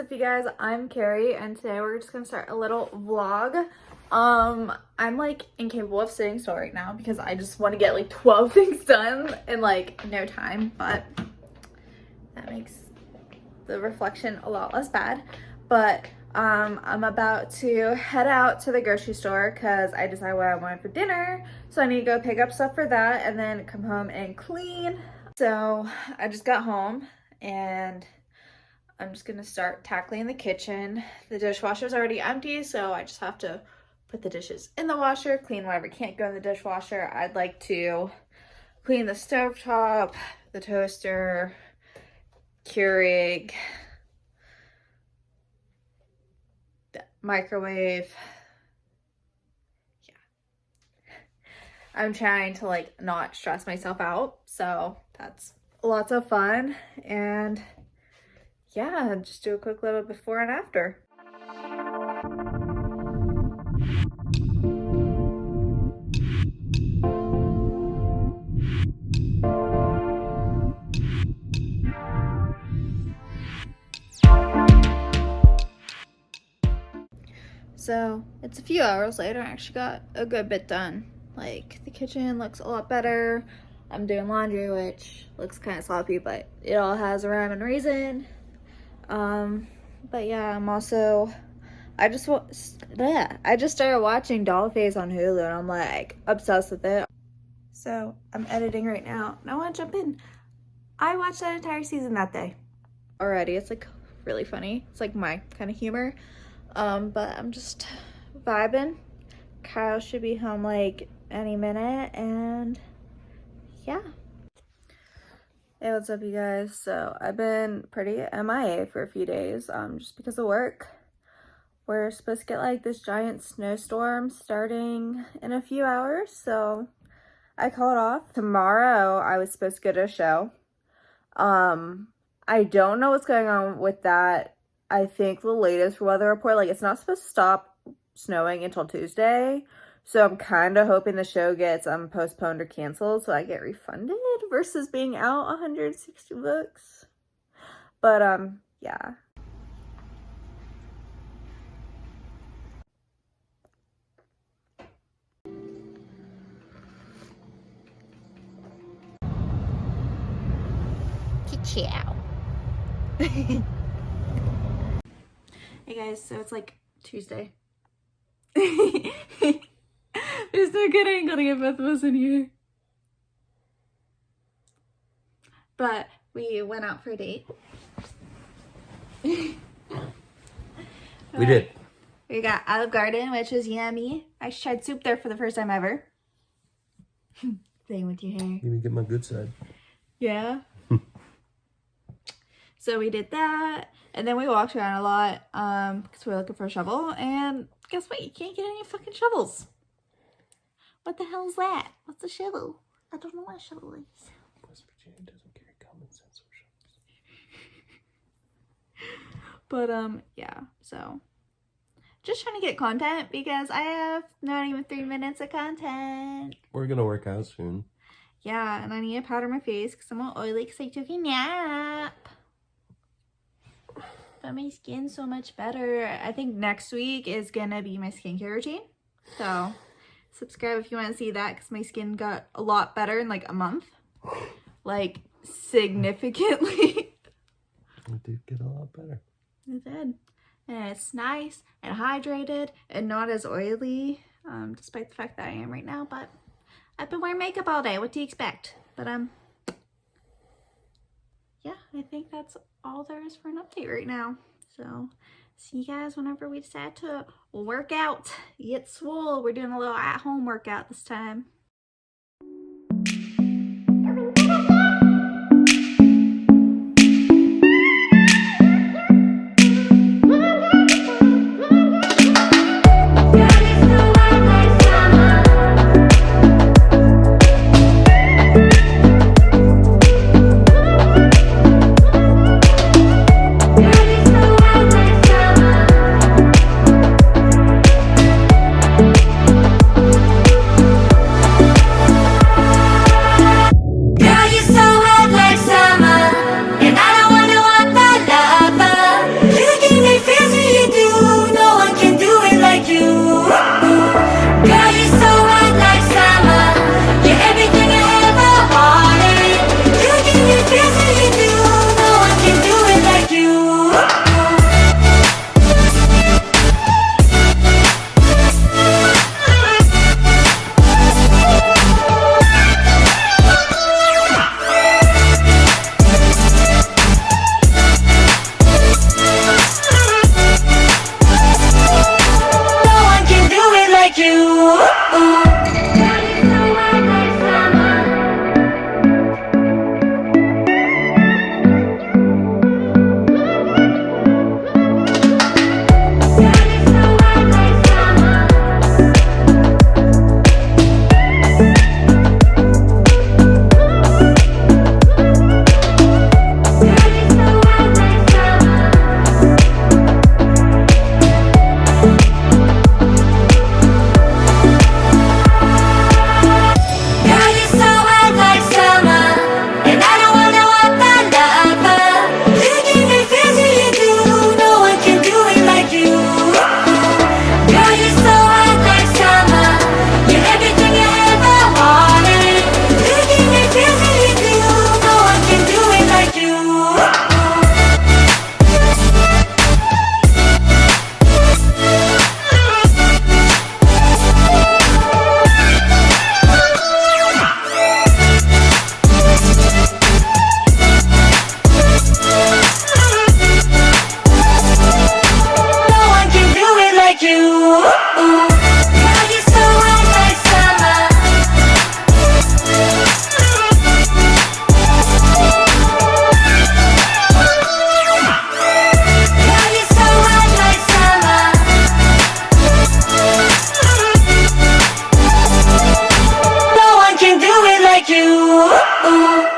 up, you guys? I'm Carrie, and today we're just gonna start a little vlog. I'm like incapable of sitting still right now because I just want to get like 12 things done in like no time, but that makes the reflection a lot less bad. But I'm about to head out to the grocery store because I decided what I wanted for dinner, so I need to go pick up stuff for that and then come home and clean. So I just got home and I'm just gonna start tackling the kitchen. The dishwasher's already empty, so I just have to put the dishes in the washer, clean whatever can't go in the dishwasher. I'd like to clean the stovetop, the toaster, Keurig, the microwave. Yeah. I'm trying to like not stress myself out, so that's lots of fun. And yeah, just do a quick little before and after. So it's a few hours later. I actually got a good bit done. Like, the kitchen looks a lot better. I'm doing laundry, which looks kind of sloppy, but it all has a rhyme and reason. But yeah, I'm also, I just started watching Dollface on Hulu, and I'm like obsessed with it. So I'm editing right now, and I want to jump in. I watched that entire season that day already. It's like really funny. It's like my kind of humor. But I'm just vibing. Kyle should be home like any minute, and yeah. Hey, what's up, you guys? So I've been pretty MIA for a few days, just because of work. We're supposed to get like this giant snowstorm starting in a few hours, so I called off. Tomorrow I was supposed to go to a show. I don't know what's going on with that. I think the latest weather report, like, it's not supposed to stop snowing until Tuesday. So I'm kind of hoping the show gets postponed or canceled so I get refunded versus being out $160. But yeah. Ciao. Hey guys, so it's like Tuesday. There's no good angle to get both of us in here. But we went out for a date. We did. We got Olive Garden, which was yummy. I tried soup there for the first time ever. Playing with your hair. Let me get my good side. Yeah. So we did that, and then we walked around a lot because we were looking for a shovel, and guess what? You can't get any fucking shovels. What the hell is that? What's a shovel? I don't know what a shovel is. West Virginia doesn't carry common sense or shovels. But yeah, so just trying to get content because I have not even 3 minutes of content. We're gonna work out soon. Yeah, and I need to powder my face because I'm all oily because I took a nap. But my skin's so much better. I think next week is gonna be my skincare routine. So subscribe if you want to see that because my skin got a lot better in like a month. Like significantly. It did get a lot better. It did. And it's nice and hydrated and not as oily, despite the fact that I am right now. But I've been wearing makeup all day. What do you expect? But yeah, I think that's all there is for an update right now. So see you guys whenever we decide to work out, get swole. We're doing a little at-home workout this time. you. Girl, you're so hot like summer. Girl, you're so hot like summer. No one can do it like you.